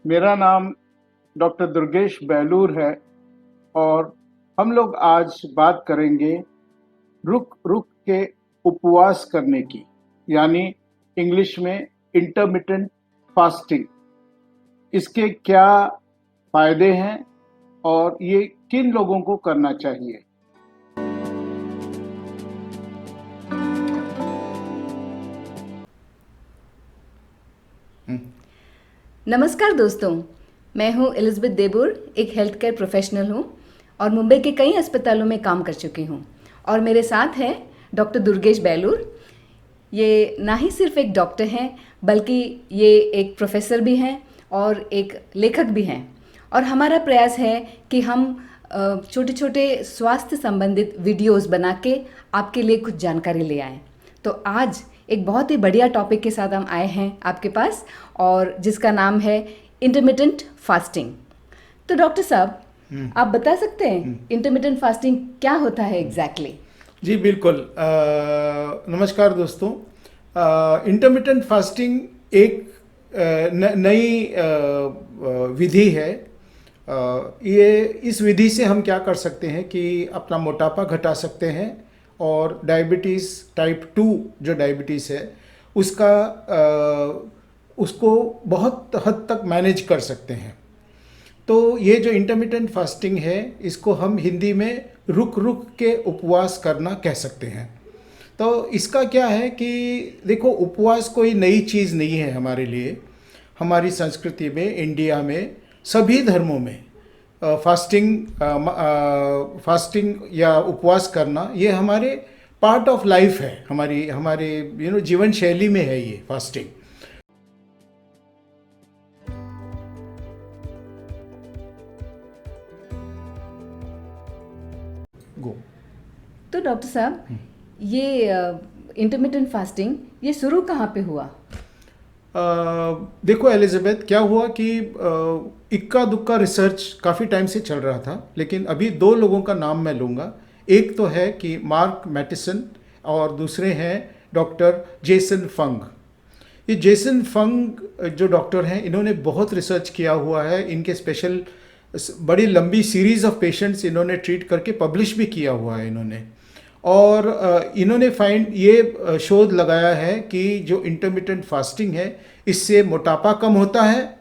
मेरा नाम डॉक्टर दुर्गेश बेलूर है और हम लोग आज बात करेंगे रुक रुक के उपवास करने की, यानी इंग्लिश में इंटरमिटेंट फास्टिंग। इसके क्या फायदे हैं और ये किन लोगों को करना चाहिए। नमस्कार दोस्तों, मैं हूं एलिज़ाबेथ देबूर, एक हेल्थ केयर प्रोफेशनल हूं और मुंबई के कई अस्पतालों में काम कर चुकी हूं। और मेरे साथ हैं डॉक्टर दुर्गेश बेलूर। ये ना ही सिर्फ एक डॉक्टर हैं बल्कि ये एक प्रोफेसर भी हैं और एक लेखक भी हैं। और हमारा प्रयास है कि हम छोटे छोटे स्वास्थ्य संबंधित वीडियोस बना के आपके लिए कुछ जानकारी ले आएँ। तो आज एक बहुत ही बढ़िया टॉपिक के साथ हम आए हैं आपके पास, और जिसका नाम है इंटरमिटेंट फास्टिंग। तो डॉक्टर साहब, आप बता सकते हैं इंटरमिटेंट फास्टिंग क्या होता है एग्जैक्टली? जी बिल्कुल। नमस्कार दोस्तों। इंटरमिटेंट फास्टिंग एक नई विधि है। ये इस विधि से हम क्या कर सकते हैं कि अपना मोटापा घटा सकते हैं और डायबिटीज़ टाइप 2 जो डायबिटीज़ है उसको बहुत हद तक मैनेज कर सकते हैं। तो ये जो इंटरमिटेंट फास्टिंग है इसको हम हिंदी में रुक रुक के उपवास करना कह सकते हैं। तो इसका क्या है कि देखो, उपवास कोई नई चीज़ नहीं है हमारे लिए। हमारी संस्कृति में, इंडिया में, सभी धर्मों में फास्टिंग या उपवास करना ये हमारे पार्ट ऑफ लाइफ है। हमारे जीवन शैली में है ये फास्टिंग। तो डॉक्टर साहब, ये इंटरमिटेंट फास्टिंग ये शुरू कहाँ पे हुआ? देखो एलिजाबेथ, क्या हुआ कि इक्का दुक्का रिसर्च काफ़ी टाइम से चल रहा था, लेकिन अभी दो लोगों का नाम मैं लूँगा। एक तो है कि मार्क मैटिसन और दूसरे हैं डॉक्टर जेसन फंग। ये जेसन फंग जो डॉक्टर हैं, इन्होंने बहुत रिसर्च किया हुआ है। इनके स्पेशल बड़ी लंबी सीरीज़ ऑफ पेशेंट्स इन्होंने ट्रीट करके पब्लिश भी किया हुआ है इन्होंने। और इन्होंने ये शोध लगाया है कि जो इंटरमिटेंट फास्टिंग है इससे मोटापा कम होता है,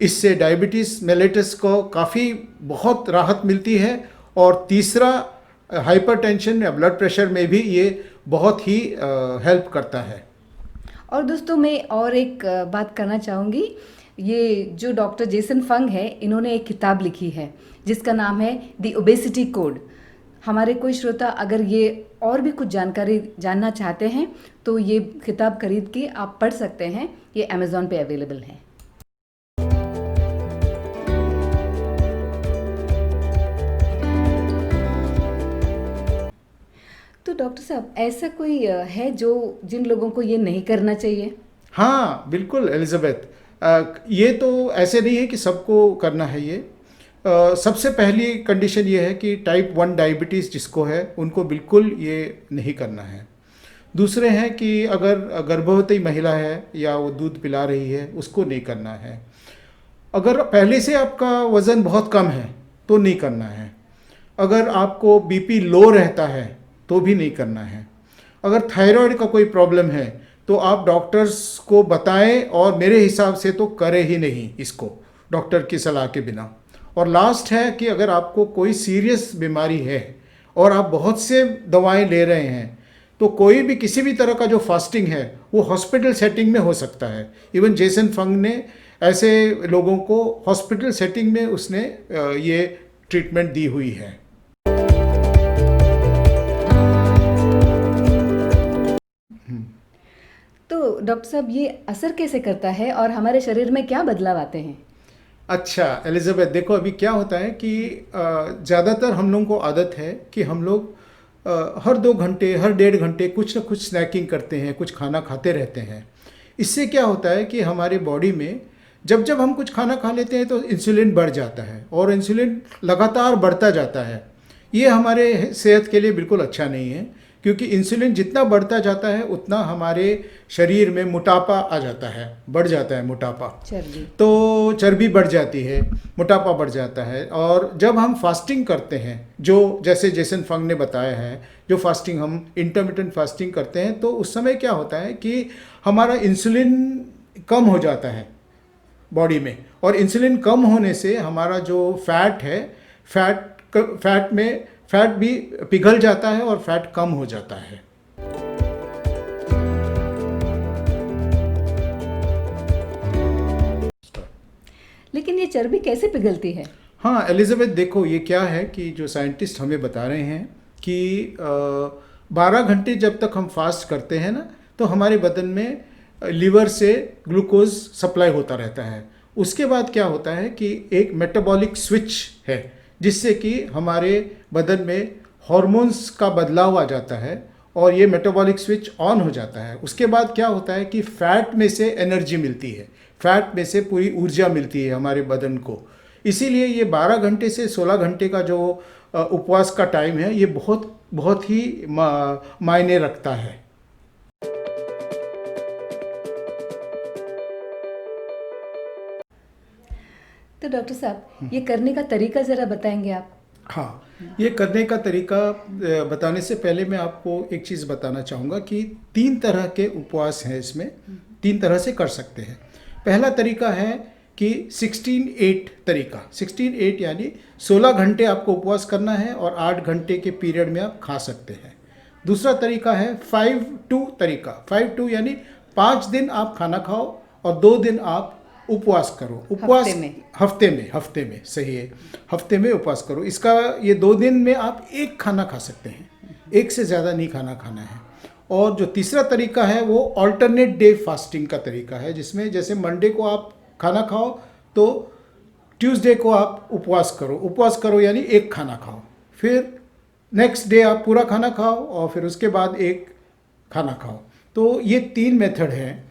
इससे डायबिटीज़ मेलिटस को काफ़ी बहुत राहत मिलती है, और तीसरा हाइपरटेंशन या ब्लड प्रेशर में भी ये बहुत ही हेल्प करता है। और दोस्तों, मैं और एक बात करना चाहूँगी। ये जो डॉक्टर जेसन फंग है, इन्होंने एक किताब लिखी है जिसका नाम है द ओबेसिटी कोड। हमारे कोई श्रोता अगर ये और भी कुछ जानकारी जानना चाहते हैं तो ये किताब खरीद के आप पढ़ सकते हैं। ये अमेज़ॉन पे अवेलेबल है। तो डॉक्टर साहब, ऐसा कोई है जिन लोगों को ये नहीं करना चाहिए? हाँ बिल्कुल एलिजाबेथ, ये तो ऐसे नहीं है कि सबको करना है ये। सबसे पहली कंडीशन ये है कि टाइप 1 डायबिटीज़ जिसको है उनको बिल्कुल ये नहीं करना है। दूसरे हैं कि अगर गर्भवती महिला है या वो दूध पिला रही है उसको नहीं करना है। अगर पहले से आपका वज़न बहुत कम है तो नहीं करना है। अगर आपको बीपी लो रहता है तो भी नहीं करना है। अगर थायराइड का कोई प्रॉब्लम है तो आप डॉक्टर्स को बताएं, और मेरे हिसाब से तो करें ही नहीं इसको डॉक्टर की सलाह के बिना। और लास्ट है कि अगर आपको कोई सीरियस बीमारी है और आप बहुत से दवाएं ले रहे हैं तो कोई भी किसी भी तरह का जो फास्टिंग है वो हॉस्पिटल सेटिंग में हो सकता है। इवन जेसन फंग ने ऐसे लोगों को हॉस्पिटल सेटिंग में उसने ये ट्रीटमेंट दी हुई है। तो डॉक्टर साहब, ये असर कैसे करता है और हमारे शरीर में क्या बदलाव आते हैं? अच्छा एलिजाबेथ, देखो अभी क्या होता है कि ज़्यादातर हम लोगों को आदत है कि हम लोग हर 2 घंटे, हर 1.5 घंटे कुछ ना कुछ स्नैकिंग करते हैं, कुछ खाना खाते रहते हैं। इससे क्या होता है कि हमारे बॉडी में जब जब हम कुछ खाना खा लेते हैं तो इंसुलिन बढ़ जाता है, और इंसुलिन लगातार बढ़ता जाता है। ये हमारे सेहत के लिए बिल्कुल अच्छा नहीं है, क्योंकि इंसुलिन जितना बढ़ता जाता है उतना हमारे शरीर में मोटापा आ जाता है, बढ़ जाता है मोटापा, चर्बी। तो चर्बी बढ़ जाती है, मोटापा बढ़ जाता है। और जब हम फास्टिंग करते हैं, जो जैसे जेसन फंग ने बताया है, जो फास्टिंग हम इंटरमिटेंट फास्टिंग करते हैं, तो उस समय क्या होता है कि हमारा इंसुलिन कम हो जाता है बॉडी में, और इंसुलिन कम होने से हमारा जो फैट है, फैट भी पिघल जाता है और फैट कम हो जाता है। लेकिन ये चर्बी कैसे पिघलती है? हाँ एलिजाबेथ, देखो ये क्या है कि जो साइंटिस्ट हमें बता रहे हैं कि 12 घंटे जब तक हम फास्ट करते हैं ना, तो हमारे बदन में लीवर से ग्लूकोज सप्लाई होता रहता है। उसके बाद क्या होता है कि एक मेटाबॉलिक स्विच है, जिससे कि हमारे बदन में हॉर्मोन्स का बदलाव आ जाता है और ये मेटाबॉलिक स्विच ऑन हो जाता है। उसके बाद क्या होता है कि फैट में से एनर्जी मिलती है, फैट में से पूरी ऊर्जा मिलती है हमारे बदन को। इसीलिए ये 12 घंटे से 16 घंटे का जो उपवास का टाइम है, ये बहुत ही मायने रखता है। तो डॉक्टर साहब, ये करने का तरीका ज़रा बताएंगे आप? हाँ, ये करने का तरीका बताने से पहले मैं आपको एक चीज़ बताना चाहूँगा कि 3 तरह के उपवास हैं इसमें, 3 तरह से कर सकते हैं। पहला तरीका है कि 16-8 तरीका। 16-8 यानी 16 घंटे आपको उपवास करना है और 8 घंटे के पीरियड में आप खा सकते हैं। दूसरा तरीका है 5-2 तरीका। 5-2 यानी 5 दिन आप खाना खाओ और 2 दिन आप उपवास करो। उपवास हफ्ते में सही है, हफ्ते में उपवास करो। इसका ये 2 दिन में आप एक खाना खा सकते हैं, एक से ज़्यादा नहीं खाना है। और जो तीसरा तरीका है वो ऑल्टरनेट डे फास्टिंग का तरीका है, जिसमें जैसे मंडे को आप खाना खाओ तो ट्यूसडे को आप उपवास करो यानी एक खाना खाओ, फिर नेक्स्ट डे आप पूरा खाना खाओ और फिर उसके बाद एक खाना खाओ। तो ये 3 मेथड हैं।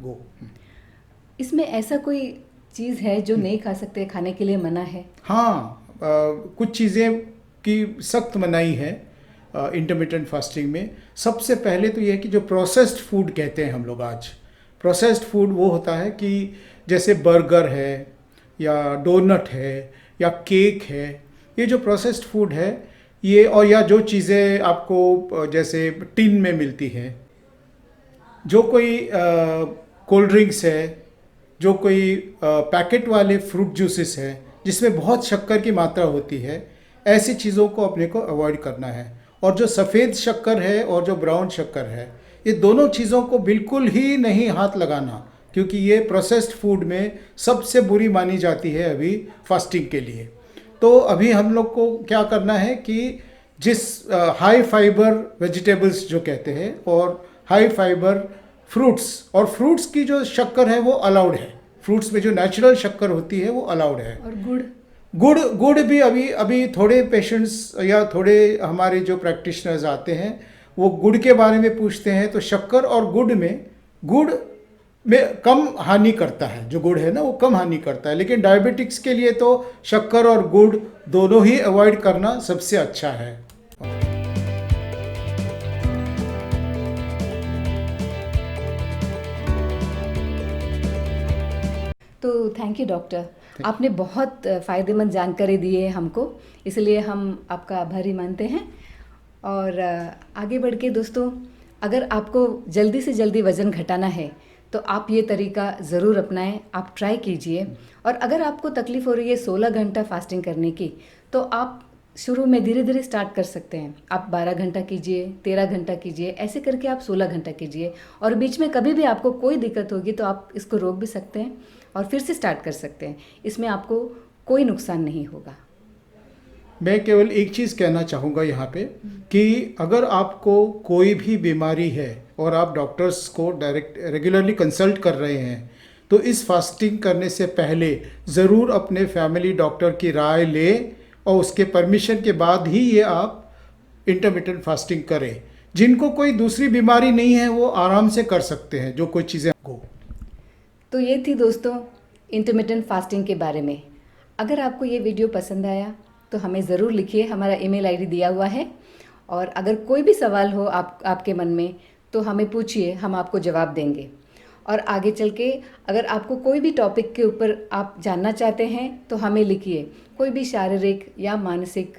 गो। इसमें ऐसा कोई चीज़ है जो नहीं खा सकते, खाने के लिए मना है? हाँ, कुछ चीज़ें की सख्त मनाही है इंटरमिटेंट फास्टिंग में। सबसे पहले तो ये है कि जो प्रोसेस्ड फूड कहते हैं हम लोग आज, प्रोसेस्ड फूड वो होता है कि जैसे बर्गर है या डोनट है या केक है, ये जो प्रोसेस्ड फूड है ये, और या जो चीज़ें आपको जैसे टिन में मिलती हैं, जो कोई कोल्ड ड्रिंक्स है, जो कोई पैकेट वाले फ्रूट जूसेस है जिसमें बहुत शक्कर की मात्रा होती है, ऐसी चीज़ों को अपने को अवॉइड करना है। और जो सफ़ेद शक्कर है और जो ब्राउन शक्कर है, ये दोनों चीज़ों को बिल्कुल ही नहीं हाथ लगाना, क्योंकि ये प्रोसेस्ड फूड में सबसे बुरी मानी जाती है अभी फास्टिंग के लिए। तो अभी हम लोग को क्या करना है कि जिस हाई फाइबर वेजिटेबल्स जो कहते हैं और हाई फाइबर फ्रूट्स, और फ्रूट्स की जो शक्कर है वो अलाउड है, फ्रूट्स में जो नेचुरल शक्कर होती है वो अलाउड है। और गुड़ भी अभी थोड़े पेशेंट्स या थोड़े हमारे जो प्रैक्टिशनर्स आते हैं वो गुड़ के बारे में पूछते हैं, तो शक्कर और गुड़ में कम हानि करता है, जो गुड़ है ना वो कम हानि करता है, लेकिन डायबिटिक्स के लिए तो शक्कर और गुड़ दोनों ही अवॉइड करना सबसे अच्छा है। तो थैंक यू डॉक्टर, आपने बहुत फ़ायदेमंद जानकारी दी है हमको, इसलिए हम आपका आभारी मानते हैं। और आगे बढ़ के दोस्तों, अगर आपको जल्दी से जल्दी वज़न घटाना है तो आप ये तरीका ज़रूर अपनाएं, आप ट्राई कीजिए। और अगर आपको तकलीफ़ हो रही है 16 घंटा फास्टिंग करने की, तो आप शुरू में धीरे धीरे स्टार्ट कर सकते हैं। आप 12 घंटा कीजिए, 13 घंटा कीजिए, ऐसे करके आप 16 घंटा कीजिए। और बीच में कभी भी आपको कोई दिक्कत होगी तो आप इसको रोक भी सकते हैं और फिर से स्टार्ट कर सकते हैं। इसमें आपको कोई नुकसान नहीं होगा। मैं केवल एक चीज़ कहना चाहूँगा यहाँ पे कि अगर आपको कोई भी बीमारी है और आप डॉक्टर्स को रेगुलरली कंसल्ट कर रहे हैं, तो इस फास्टिंग करने से पहले ज़रूर अपने फैमिली डॉक्टर की राय लें और उसके परमिशन के बाद ही ये आप इंटरमिटेंट फास्टिंग करें। जिनको कोई दूसरी बीमारी नहीं है वो आराम से कर सकते हैं जो कोई चीज़ें को। तो ये थी दोस्तों इंटरमिटेंट फास्टिंग के बारे में। अगर आपको ये वीडियो पसंद आया तो हमें ज़रूर लिखिए, हमारा ईमेल आईडी दिया हुआ है। और अगर कोई भी सवाल हो आपके मन में तो हमें पूछिए, हम आपको जवाब देंगे। और आगे चल के अगर आपको कोई भी टॉपिक के ऊपर आप जानना चाहते हैं तो हमें लिखिए। कोई भी शारीरिक या मानसिक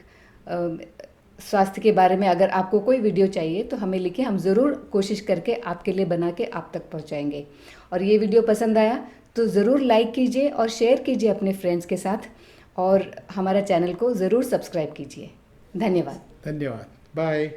स्वास्थ्य के बारे में अगर आपको कोई वीडियो चाहिए तो हमें लिखिए, हम ज़रूर कोशिश करके आपके लिए बना के आप तक पहुंचाएंगे। और ये वीडियो पसंद आया तो ज़रूर लाइक कीजिए और शेयर कीजिए अपने फ्रेंड्स के साथ, और हमारा चैनल को ज़रूर सब्सक्राइब कीजिए। धन्यवाद। धन्यवाद। बाय।